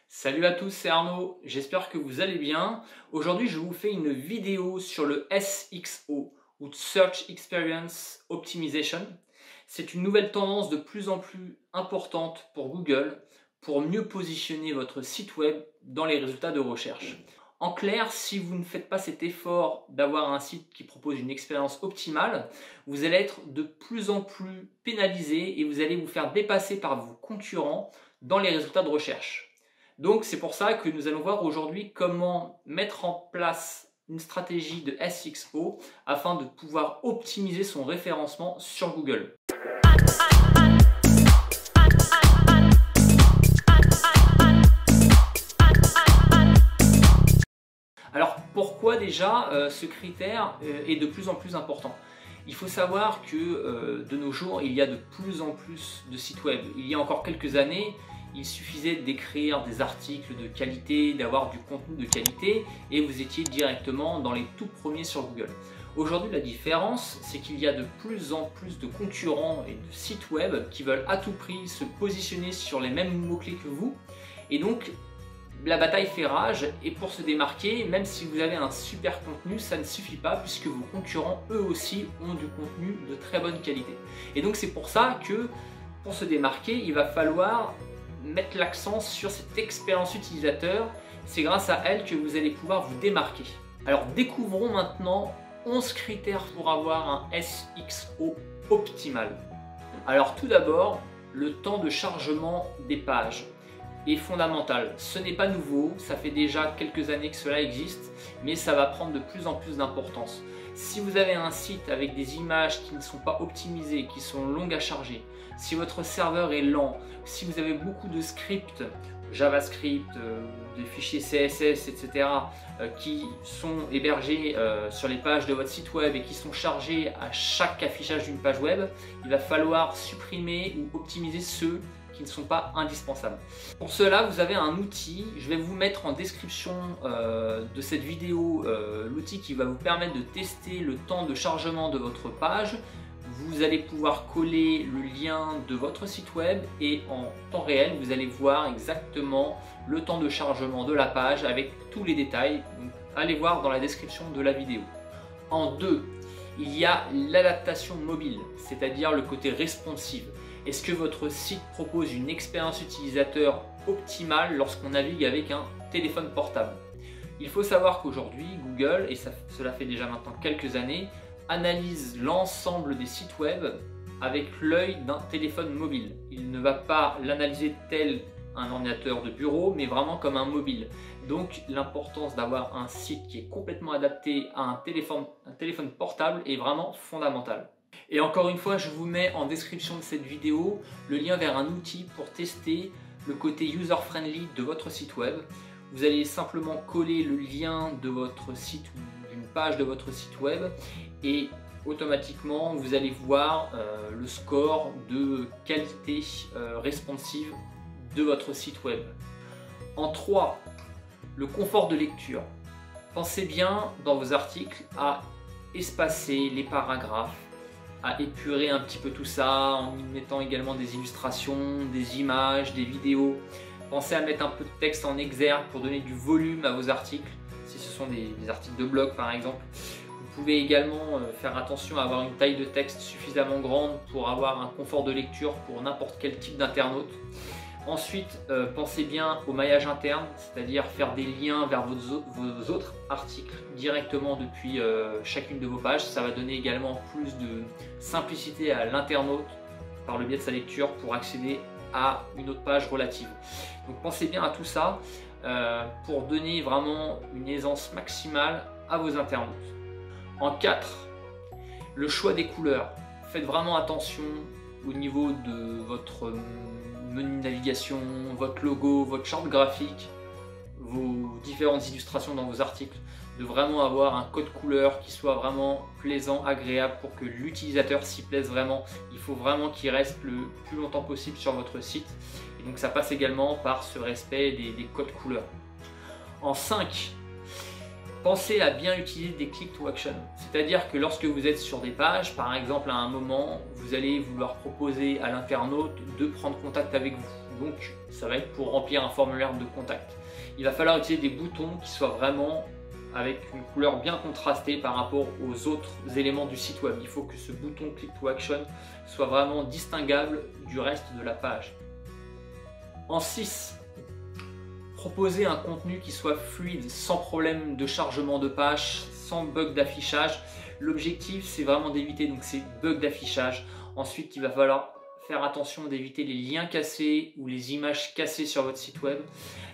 Salut à tous, c'est Arnaud, j'espère que vous allez bien. Aujourd'hui, je vous fais une vidéo sur le SXO ou Search Experience Optimization. C'est une nouvelle tendance de plus en plus importante pour Google pour mieux positionner votre site web dans les résultats de recherche. En clair, si vous ne faites pas cet effort d'avoir un site qui propose une expérience optimale, vous allez être de plus en plus pénalisé et vous allez vous faire dépasser par vos concurrents dans les résultats de recherche. Donc c'est pour ça que nous allons voir aujourd'hui comment mettre en place une stratégie de SXO afin de pouvoir optimiser son référencement sur Google. Alors pourquoi déjà ce critère est de plus en plus important? Il faut savoir que de nos jours, il y a de plus en plus de sites web. Il y a encore quelques années, il suffisait d'écrire des articles de qualité, d'avoir du contenu de qualité et vous étiez directement dans les tout premiers sur Google. Aujourd'hui, la différence, c'est qu'il y a de plus en plus de concurrents et de sites web qui veulent à tout prix se positionner sur les mêmes mots-clés que vous. Et donc, la bataille fait rage et pour se démarquer, même si vous avez un super contenu, ça ne suffit pas puisque vos concurrents, eux aussi, ont du contenu de très bonne qualité. Et donc, c'est pour ça que pour se démarquer, il va falloir mettre l'accent sur cette expérience utilisateur. C'est grâce à elle que vous allez pouvoir vous démarquer. Alors découvrons maintenant 11 critères pour avoir un SXO optimal. Alors tout d'abord, le temps de chargement des pages est fondamental. Ce n'est pas nouveau, ça fait déjà quelques années que cela existe, mais ça va prendre de plus en plus d'importance. Si vous avez un site avec des images qui ne sont pas optimisées, qui sont longues à charger, si votre serveur est lent, si vous avez beaucoup de scripts, JavaScript, des fichiers CSS, etc. Qui sont hébergés sur les pages de votre site web et qui sont chargés à chaque affichage d'une page web, il va falloir supprimer ou optimiser ceux qui ne sont pas indispensables. Pour cela, vous avez un outil, je vais vous mettre en description de cette vidéo l'outil qui va vous permettre de tester le temps de chargement de votre page. Vous allez pouvoir coller le lien de votre site web et en temps réel, vous allez voir exactement le temps de chargement de la page avec tous les détails. Donc, allez voir dans la description de la vidéo. En 2, il y a l'adaptation mobile, c'est-à-dire le côté responsive. Est-ce que votre site propose une expérience utilisateur optimale lorsqu'on navigue avec un téléphone portable? Il faut savoir qu'aujourd'hui, Google, et cela fait déjà maintenant quelques années, analyse l'ensemble des sites web avec l'œil d'un téléphone mobile. Il ne va pas l'analyser tel un ordinateur de bureau, mais vraiment comme un mobile. Donc l'importance d'avoir un site qui est complètement adapté à un téléphone portable est vraiment fondamentale. Et encore une fois, je vous mets en description de cette vidéo le lien vers un outil pour tester le côté user-friendly de votre site web. Vous allez simplement coller le lien de votre site ou d'une page de votre site web et automatiquement vous allez voir le score de qualité responsive de votre site web. En 3, le confort de lecture. Pensez bien dans vos articles à espacer les paragraphes, à épurer un petit peu tout ça en y mettant également des illustrations, des images, des vidéos. Pensez à mettre un peu de texte en exergue pour donner du volume à vos articles, si ce sont des articles de blog par exemple. Vous pouvez également faire attention à avoir une taille de texte suffisamment grande pour avoir un confort de lecture pour n'importe quel type d'internaute. Ensuite, pensez bien au maillage interne, c'est-à-dire faire des liens vers vos autres articles directement depuis chacune de vos pages. Ça va donner également plus de simplicité à l'internaute par le biais de sa lecture pour accéder à une autre page relative. Donc pensez bien à tout ça pour donner vraiment une aisance maximale à vos internautes. En 4, le choix des couleurs. Faites vraiment attention au niveau de votre menu de navigation, votre logo, votre charte graphique, vos différentes illustrations dans vos articles, de vraiment avoir un code couleur qui soit vraiment plaisant, agréable pour que l'utilisateur s'y plaise vraiment. Il faut vraiment qu'il reste le plus longtemps possible sur votre site et donc ça passe également par ce respect des codes couleurs. En 5, pensez à bien utiliser des click to action, c'est-à-dire que lorsque vous êtes sur des pages, par exemple à un moment, vous allez vouloir proposer à l'internaute de prendre contact avec vous, donc ça va être pour remplir un formulaire de contact. Il va falloir utiliser des boutons qui soient vraiment avec une couleur bien contrastée par rapport aux autres éléments du site web. Il faut que ce bouton Click to Action soit vraiment distinguable du reste de la page. En 6, proposer un contenu qui soit fluide, sans problème de chargement de page, sans bug d'affichage. L'objectif, c'est vraiment d'éviter donc ces bugs d'affichage. Ensuite, il va falloir faire attention d'éviter les liens cassés ou les images cassées sur votre site web.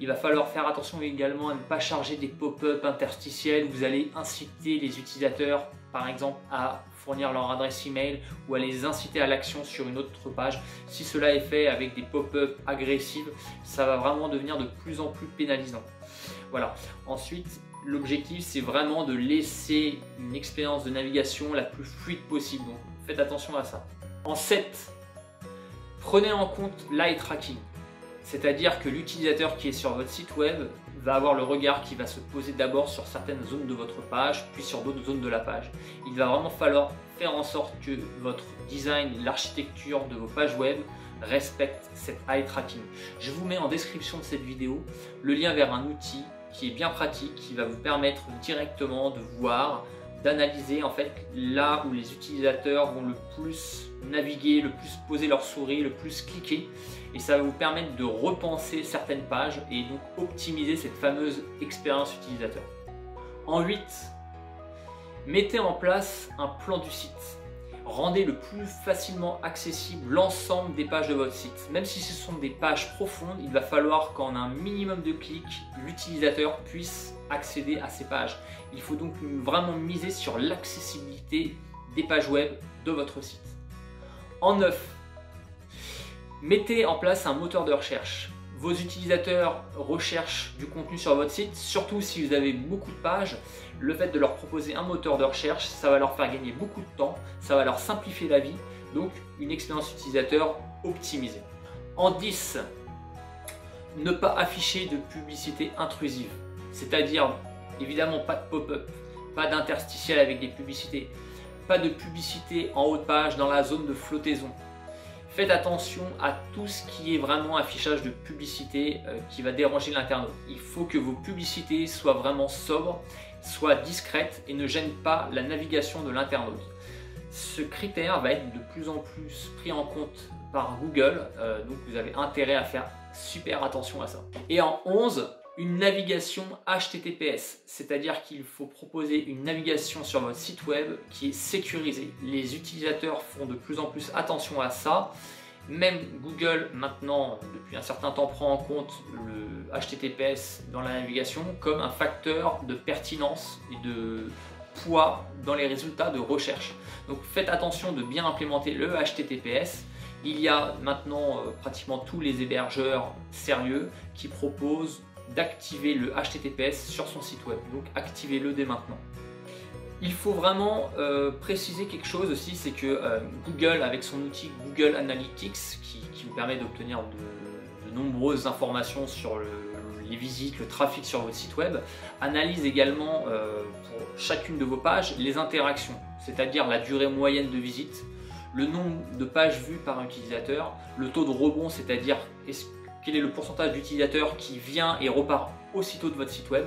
Il va falloir faire attention également à ne pas charger des pop-up interstitiels où vous allez inciter les utilisateurs, par exemple, à fournir leur adresse email ou à les inciter à l'action sur une autre page. Si cela est fait avec des pop-up agressives, ça va vraiment devenir de plus en plus pénalisant. Voilà. Ensuite, l'objectif, c'est vraiment de laisser une expérience de navigation la plus fluide possible. Donc, faites attention à ça. En 7, prenez en compte l'eye tracking. C'est-à-dire que l'utilisateur qui est sur votre site web va avoir le regard qui va se poser d'abord sur certaines zones de votre page, puis sur d'autres zones de la page. Il va vraiment falloir faire en sorte que votre design, l'architecture de vos pages web respecte cet eye tracking. Je vous mets en description de cette vidéo le lien vers un outil qui est bien pratique, qui va vous permettre directement de voir, d'analyser en fait là où les utilisateurs vont le plus naviguer, le plus poser leur souris, le plus cliquer, et ça va vous permettre de repenser certaines pages et donc optimiser cette fameuse expérience utilisateur. En 8, mettez en place un plan du site. Rendez le plus facilement accessible l'ensemble des pages de votre site. Même si ce sont des pages profondes, il va falloir qu'en un minimum de clics, l'utilisateur puisse accéder à ces pages. Il faut donc vraiment miser sur l'accessibilité des pages web de votre site. En 9, mettez en place un moteur de recherche. Vos utilisateurs recherchent du contenu sur votre site, surtout si vous avez beaucoup de pages. Le fait de leur proposer un moteur de recherche, ça va leur faire gagner beaucoup de temps, ça va leur simplifier la vie, donc une expérience utilisateur optimisée. En 10, ne pas afficher de publicité intrusive, c'est-à-dire évidemment pas de pop-up, pas d'interstitiel avec des publicités, pas de publicité en haut de page dans la zone de flottaison. Faites attention à tout ce qui est vraiment affichage de publicité qui va déranger l'internaute. Il faut que vos publicités soient vraiment sobres, soient discrètes et ne gênent pas la navigation de l'internaute. Ce critère va être de plus en plus pris en compte par Google, donc vous avez intérêt à faire super attention à ça. Et en 11, une navigation HTTPS, c'est-à-dire qu'il faut proposer une navigation sur votre site web qui est sécurisée. Les utilisateurs font de plus en plus attention à ça. Même Google, maintenant, depuis un certain temps, prend en compte le HTTPS dans la navigation comme un facteur de pertinence et de poids dans les résultats de recherche. Donc faites attention de bien implémenter le HTTPS. Il y a maintenant pratiquement tous les hébergeurs sérieux qui proposent d'activer le HTTPS sur son site web, donc activez-le dès maintenant. Il faut vraiment préciser quelque chose aussi, c'est que Google, avec son outil Google Analytics, qui vous permet d'obtenir de nombreuses informations sur les visites, le trafic sur votre site web, analyse également pour chacune de vos pages les interactions, c'est-à-dire la durée moyenne de visite, le nombre de pages vues par un utilisateur, le taux de rebond, c'est-à-dire quel est le pourcentage d'utilisateurs qui vient et repart aussitôt de votre site web.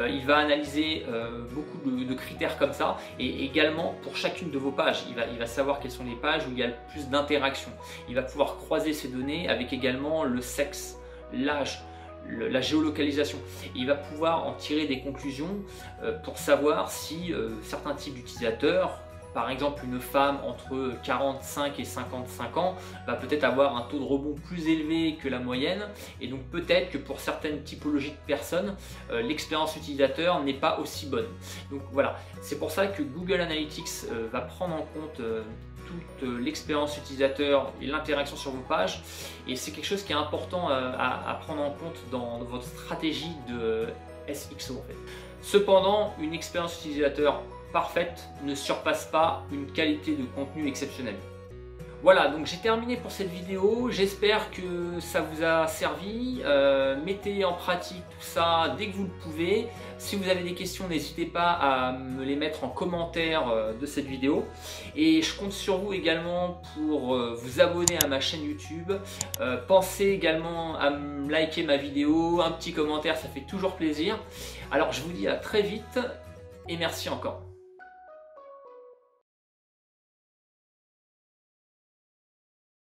Il va analyser beaucoup de critères comme ça, et également pour chacune de vos pages, il va savoir quelles sont les pages où il y a le plus d'interactions. Il va pouvoir croiser ces données avec également le sexe, l'âge, la géolocalisation. Il va pouvoir en tirer des conclusions pour savoir si certains types d'utilisateurs, par exemple une femme entre 45 et 55 ans, va peut-être avoir un taux de rebond plus élevé que la moyenne, et donc peut-être que pour certaines typologies de personnes, l'expérience utilisateur n'est pas aussi bonne. Donc voilà, c'est pour ça que Google Analytics va prendre en compte toute l'expérience utilisateur et l'interaction sur vos pages, et c'est quelque chose qui est important à prendre en compte dans votre stratégie de SXO en fait. Cependant, une expérience utilisateur parfaite ne surpasse pas une qualité de contenu exceptionnelle. Voilà, donc j'ai terminé pour cette vidéo, j'espère que ça vous a servi. Mettez en pratique tout ça dès que vous le pouvez. Si vous avez des questions, n'hésitez pas à me les mettre en commentaire de cette vidéo. Et je compte sur vous également pour vous abonner à ma chaîne YouTube. Pensez également à me liker ma vidéo, un petit commentaire, ça fait toujours plaisir. Alors je vous dis à très vite et merci encore.